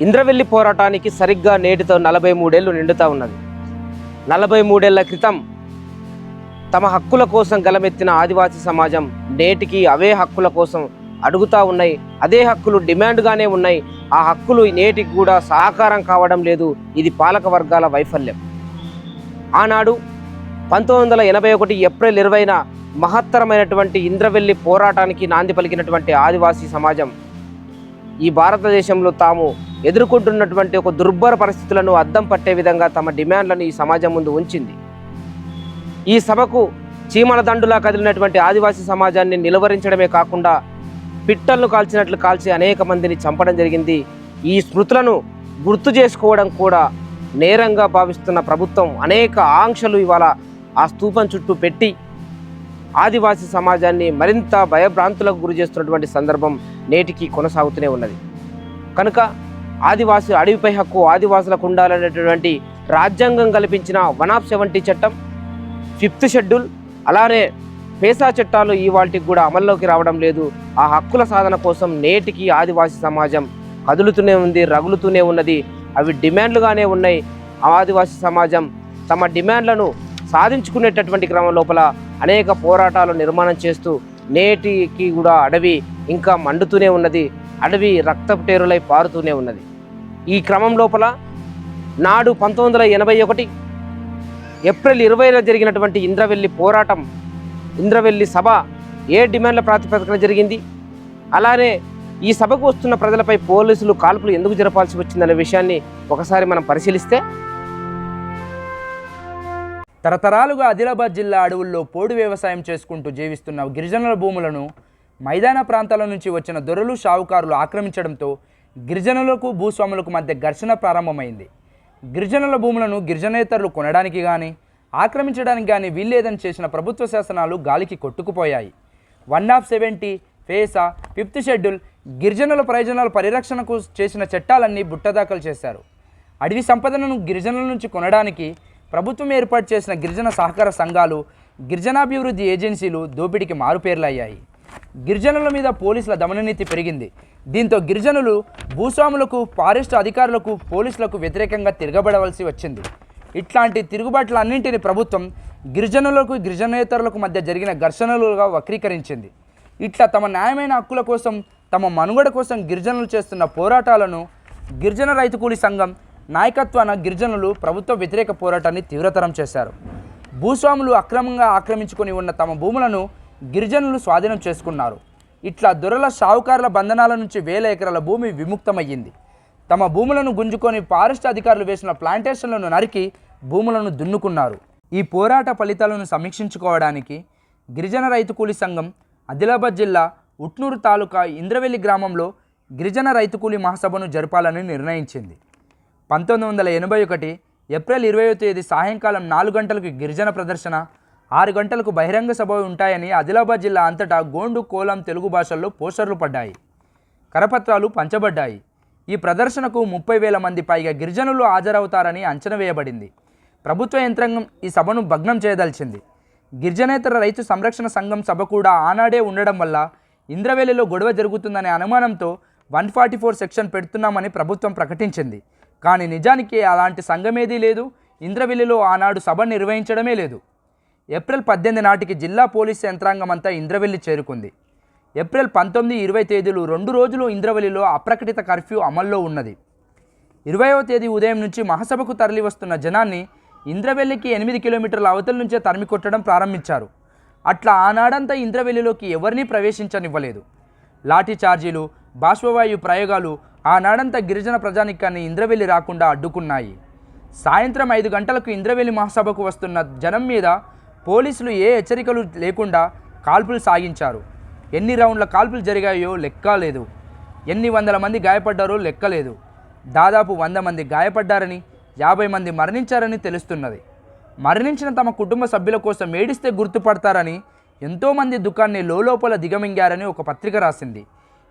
ఇంద్రవెల్లి పోరాటానికి సరిగ్గా నేటితో 43 ఏళ్ళు నిండుతా ఉన్నది. 43 ఏళ్ల క్రితం తమ హక్కుల కోసం గలమెత్తిన ఆదివాసీ సమాజం నేటికి అవే హక్కుల కోసం అడుగుతూ ఉన్నాయి. అదే హక్కులు డిమాండ్గానే ఉన్నాయి. ఆ హక్కులు నేటికి కూడా సాకారం కావడం లేదు. ఇది పాలక వర్గాల వైఫల్యం. ఆనాడు 1981 ఏప్రిల్ 20న మహత్తరమైనటువంటి ఇంద్రవెల్లి పోరాటానికి నాంది పలికినటువంటి ఆదివాసీ సమాజం ఈ భారతదేశంలో తాము ఎదుర్కొంటున్నటువంటి ఒక దుర్భర పరిస్థితులను అద్దం పట్టే విధంగా తమ డిమాండ్లను ఈ సమాజం ముందు ఉంచింది. ఈ సభకు చీమల దండులా కదిలినటువంటి ఆదివాసీ సమాజాన్ని నిలువరించడమే కాకుండా పిట్టలను కాల్చినట్లు కాల్చి అనేక మందిని చంపడం జరిగింది. ఈ స్మృతులను గుర్తు చేసుకోవడం కూడా నేరంగా భావిస్తున్న ప్రభుత్వం అనేక ఆంక్షలు ఇవాళ ఆ స్తూపం చుట్టూ పెట్టి ఆదివాసీ సమాజాన్ని మరింత భయభ్రాంతులకు గురి చేస్తున్నటువంటి సందర్భం నేటికి కొనసాగుతూనే ఉన్నది. కనుక ఆదివాసీ అడవిపై హక్కు ఆదివాసులకు ఉండాలనేటువంటి రాజ్యాంగం కల్పించిన 170 చట్టం, 5th షెడ్యూల్, అలానే పేసా చట్టాలు ఇవాళకి కూడా అమల్లోకి రావడం లేదు. ఆ హక్కుల సాధన కోసం నేటికి ఆదివాసీ సమాజం కదులుతూనే ఉంది, రగులుతూనే ఉన్నది. అవి డిమాండ్లుగానే ఉన్నాయి. ఆదివాసీ సమాజం తమ డిమాండ్లను సాధించుకునేటటువంటి క్రమం లోపల అనేక పోరాటాలు నిర్మాణం చేస్తూ నేటికి కూడా అడవి ఇంకా మండుతూనే ఉన్నది. అడవి రక్తపుటేరులై పారుతూనే ఉన్నది. ఈ క్రమం లోపల నాడు 1981 ఏప్రిల్ 20న జరిగినటువంటి ఇంద్రవెల్లి పోరాటం, ఇంద్రవెల్లి సభ ఏ డిమాండ్ల ప్రాతిపదికన జరిగింది, అలానే ఈ సభకు వస్తున్న ప్రజలపై పోలీసులు కాల్పులు ఎందుకు జరపాల్సి వచ్చిందనే విషయాన్ని ఒకసారి మనం పరిశీలిస్తే, తరతరాలుగా ఆదిలాబాద్ జిల్లా అడవుల్లో పోడు వ్యవసాయం చేసుకుంటూ జీవిస్తున్న గిరిజనుల భూములను మైదాన ప్రాంతాల నుంచి వచ్చిన దొరలు, షావుకారులు ఆక్రమించడంతో గిరిజనులకు భూస్వాములకు మధ్య ఘర్షణ ప్రారంభమైంది. గిరిజనుల భూములను గిరిజనేతరులు కొనడానికి కానీ ఆక్రమించడానికి కానీ వీల్లేదని చేసిన ప్రభుత్వ శాసనాలు గాలికి కొట్టుకుపోయాయి. 170, పేసా, 5th షెడ్యూల్ గిరిజనుల ప్రయోజనాల పరిరక్షణకు చేసిన చట్టాలన్నీ బుట్టదాఖలు చేశారు. అడవి సంపదను గిరిజనుల నుంచి కొనడానికి ప్రభుత్వం ఏర్పాటు చేసిన గిరిజన సహకార సంఘాలు, గిరిజనాభివృద్ధి ఏజెన్సీలు దోపిడీకి మారుపేర్లయ్యాయి. గిరిజనుల మీద పోలీసుల దమననీతి పెరిగింది. దీంతో గిరిజనులు భూస్వాములకు, ఫారెస్ట్ అధికారులకు, పోలీసులకు వ్యతిరేకంగా తిరగబడవలసి వచ్చింది. ఇట్లాంటి తిరుగుబాట్లన్నింటినీ ప్రభుత్వం గిరిజనులకు, గిరిజనేతరులకు మధ్య జరిగిన ఘర్షణలుగా వక్రీకరించింది. ఇట్లా తమ న్యాయమైన హక్కుల కోసం, తమ మనుగడ కోసం గిరిజనులు చేస్తున్న పోరాటాలను గిరిజన రైతు కూలీ సంఘం నాయకత్వాన గిరిజనులు ప్రభుత్వ వ్యతిరేక పోరాటాన్ని తీవ్రతరం చేశారు. భూస్వాములు అక్రమంగా ఆక్రమించుకొని ఉన్న తమ భూములను గిరిజనులు స్వాధీనం చేసుకున్నారు. ఇట్లా దొరల, షావుకారుల బంధనాల నుంచి 1000 ఎకరాల భూమి విముక్తమయ్యింది. తమ భూములను గుంజుకొని ఫారెస్ట్ అధికారులు వేసిన ప్లాంటేషన్లను నరికి భూములను దున్నుకున్నారు. ఈ పోరాట ఫలితాలను సమీక్షించుకోవడానికి గిరిజన రైతు కూలీ సంఘం ఆదిలాబాద్ జిల్లా ఉట్నూరు తాలూకా ఇంద్రవెల్లి గ్రామంలో గిరిజన రైతు కూలీ మహాసభను జరపాలని నిర్ణయించింది. 1981 ఏప్రిల్ 20వ తేదీ సాయంకాలం 4 గంటలకు గిరిజన ప్రదర్శన, 6 గంటలకు బహిరంగ సభ ఉంటాయని ఆదిలాబాద్ జిల్లా అంతటా గోండు, కోలం, తెలుగు భాషల్లో పోస్టర్లు పడ్డాయి, కరపత్రాలు పంచబడ్డాయి. ఈ ప్రదర్శనకు 30,000 మంది పైగా గిరిజనులు హాజరవుతారని అంచనా వేయబడింది. ప్రభుత్వ యంత్రాంగం ఈ సభను భగ్నం చేయదలిచింది. గిరిజనేతర రైతు సంరక్షణ సంఘం సభ కూడా ఆనాడే ఉండడం వల్ల ఇంద్రవెల్లిలో గొడవ జరుగుతుందనే అనుమానంతో 144 సెక్షన్ పెడుతున్నామని ప్రభుత్వం ప్రకటించింది. కానీ నిజానికి అలాంటి సంఘమేదీ లేదు. ఇంద్రవెల్లిలో ఆనాడు సభ నిర్వహించడమే లేదు. ఏప్రిల్ 18 నాటికి జిల్లా పోలీసు యంత్రాంగం అంతా ఇంద్రవెల్లి చేరుకుంది. ఏప్రిల్ 19, 20 తేదీలు 2 రోజులు ఇంద్రవెల్లిలో అప్రకటిత కర్ఫ్యూ అమల్లో ఉన్నది. 20వ తేదీ ఉదయం నుంచి మహాసభకు తరలి వస్తున్న జనాన్ని ఇంద్రవెల్లికి 8 కిలోమీటర్ల అవతల నుంచే తరిమి కొట్టడం ప్రారంభించారు. అట్లా ఆనాడంతా ఇంద్రవెల్లిలోకి ఎవరినీ ప్రవేశించనివ్వలేదు. లాఠీ చార్జీలు, బాష్పవాయు ప్రయోగాలు ఆనాడంతా గిరిజన ప్రజానికాన్ని ఇంద్రవెల్లి రాకుండా అడ్డుకున్నాయి. సాయంత్రం 5 గంటలకు ఇంద్రవెల్లి మహాసభకు వస్తున్న జనం మీద పోలీసులు ఏ హెచ్చరికలు లేకుండా కాల్పులు సాగించారు. ఎన్ని రౌండ్ల కాల్పులు జరిగాయో లెక్క లేదు. ఎన్ని వందల మంది గాయపడ్డారో లెక్కలేదు. దాదాపు 100 మంది గాయపడ్డారని, 50 మంది మరణించారని తెలుస్తున్నది. మరణించిన తమ కుటుంబ సభ్యుల కోసం ఏడిస్తే గుర్తుపడతారని ఎంతోమంది దుఃఖాన్ని లోపల దిగమింగారని ఒక పత్రిక రాసింది.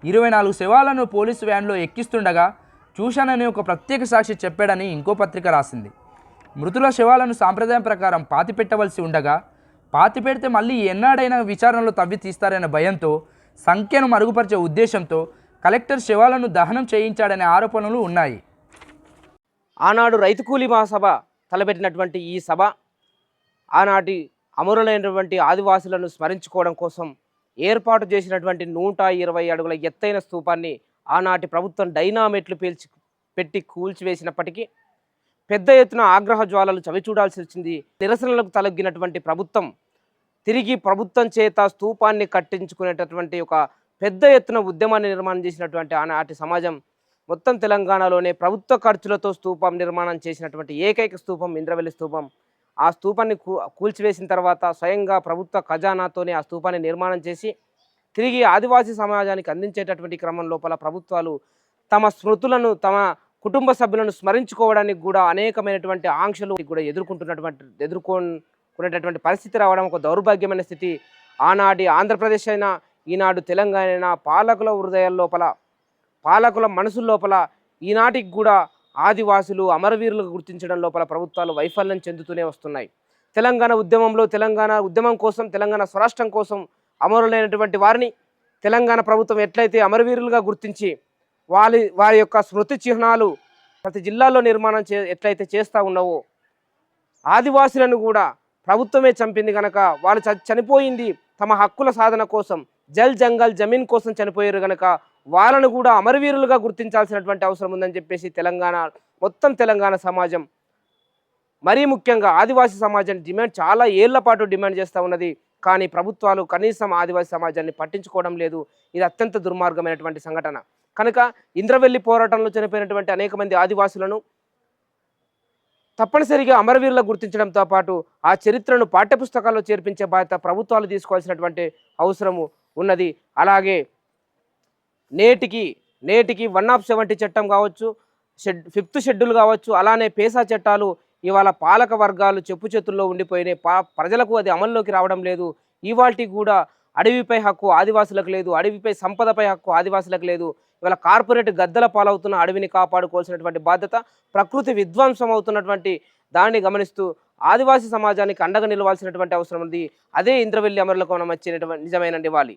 24 శవాలను పోలీసు వ్యాన్లో ఎక్కిస్తుండగా చూశానని ఒక ప్రత్యేక సాక్షి చెప్పాడని ఇంకో పత్రిక రాసింది. మృతుల శవాలను సాంప్రదాయం ప్రకారం పాతిపెట్టవలసి ఉండగా పాతిపెడితే మళ్ళీ ఎన్నాడైనా విచారణలో తవ్వి తీస్తారనే భయంతో, సంఖ్యను మరుగుపరిచే ఉద్దేశంతో కలెక్టర్ శవాలను దహనం చేయించాడనే ఆరోపణలు ఉన్నాయి. ఆనాడు రైతు కూలీ మహాసభ తలపెట్టినటువంటి ఈ సభ ఆనాటి అమరులైనటువంటి ఆదివాసులను స్మరించుకోవడం కోసం ఏర్పాటు చేసినటువంటి 120 అడుగుల ఎత్తైన స్తూపాన్ని ఆనాటి ప్రభుత్వం డైనామెట్లు పెట్టి కూల్చివేసినప్పటికీ పెద్ద ఎత్తున ఆగ్రహ జ్వాలలు చవిచూడాల్సి వచ్చింది. నిరసనలకు తలొగ్గినటువంటి ప్రభుత్వం తిరిగి ప్రభుత్వం చేత స్తూపాన్ని కట్టించుకునేటటువంటి ఒక పెద్ద ఎత్తున ఉద్యమాన్ని నిర్మాణం చేసినటువంటి ఆనాటి సమాజం మొత్తం తెలంగాణలోనే ప్రభుత్వ ఖర్చులతో స్తూపం నిర్మాణం చేసినటువంటి ఏకైక స్తూపం ఇంద్రవెల్లి స్తూపం. ఆ స్తూపాన్ని కూల్చివేసిన తర్వాత స్వయంగా ప్రభుత్వ ఖజానాతోనే ఆ స్తూపాన్ని నిర్మాణం చేసి తిరిగి ఆదివాసీ సమాజానికి అందించేటటువంటి క్రమం లోపల ప్రభుత్వాలు తమ స్మృతులను తమ కుటుంబ సభ్యులను స్మరించుకోవడానికి కూడా అనేకమైనటువంటి ఆంక్షలు కూడా ఎదుర్కొనేటటువంటి పరిస్థితి రావడం ఒక దౌర్భాగ్యమైన స్థితి. ఆనాటి ఆంధ్రప్రదేశ్ అయినా ఈనాడు తెలంగాణ అయినా పాలకుల హృదయాల లోపల పాలకుల మనసుల లోపల ఈనాటికి కూడా ఆదివాసులు అమరవీరులకు గుర్తించడం లోపల ప్రభుత్వాలు వైఫల్యం చెందుతూనే వస్తున్నాయి. తెలంగాణ ఉద్యమం కోసం తెలంగాణ స్వరాష్ట్రం కోసం అమరులైనటువంటి వారిని తెలంగాణ ప్రభుత్వం ఎట్లయితే అమరవీరులుగా గుర్తించి వారి యొక్క స్మృతి చిహ్నాలు ప్రతి జిల్లాలో నిర్మాణం ఎట్లయితే చేస్తూ ఉన్నావో ఆదివాసులను కూడా ప్రభుత్వమే చంపింది కనుక వాళ్ళు చనిపోయింది తమ హక్కుల సాధన కోసం, జల్ జంగల్ జమీన్ కోసం చనిపోయారు కనుక వాళ్ళను కూడా అమరవీరులుగా గుర్తించాల్సినటువంటి అవసరం ఉందని చెప్పేసి మొత్తం తెలంగాణ సమాజం మరీ ముఖ్యంగా ఆదివాసీ సమాజం చాలా ఏళ్ల పాటు డిమాండ్ చేస్తూ ఉన్నది. కానీ ప్రభుత్వాలు కనీసం ఆదివాసీ సమాజాన్ని పట్టించుకోవడం లేదు. ఇది అత్యంత దుర్మార్గమైనటువంటి సంఘటన. కనుక ఇంద్రవెల్లి పోరాటంలో చనిపోయినటువంటి అనేక మంది ఆదివాసులను తప్పనిసరిగా అమరవీరులకు గుర్తించడంతో పాటు ఆ చరిత్రను పాఠ్యపుస్తకాల్లో చేర్పించే బాధ్యత ప్రభుత్వాలు తీసుకోవాల్సినటువంటి అవసరము ఉన్నది. అలాగే నేటికి 170 చట్టం కావచ్చు, 5th షెడ్యూల్ కావచ్చు, అలానే పేసా చట్టాలు ఇవాళ పాలక వర్గాలు చెప్పు చేతుల్లో ఉండిపోయినాయి. ప్రజలకు అది అమల్లోకి రావడం లేదు. ఇవాల్టి కూడా అడవిపై హక్కు ఆదివాసులకు లేదు, అడవిపై సంపదపై హక్కు ఆదివాసులకు లేదు. ఇవాళ కార్పొరేట్ గద్దల పాలవుతున్న అడవిని కాపాడుకోవాల్సినటువంటి బాధ్యత, ప్రకృతి విధ్వంసం అవుతున్నటువంటి దాన్ని గమనిస్తూ ఆదివాసీ సమాజానికి అండగా నిలవాల్సినటువంటి అవసరం ఉంది. అదే ఇంద్రవెల్లి అమరులకు మనం వచ్చేటువంటి నిజమైన నివాళి.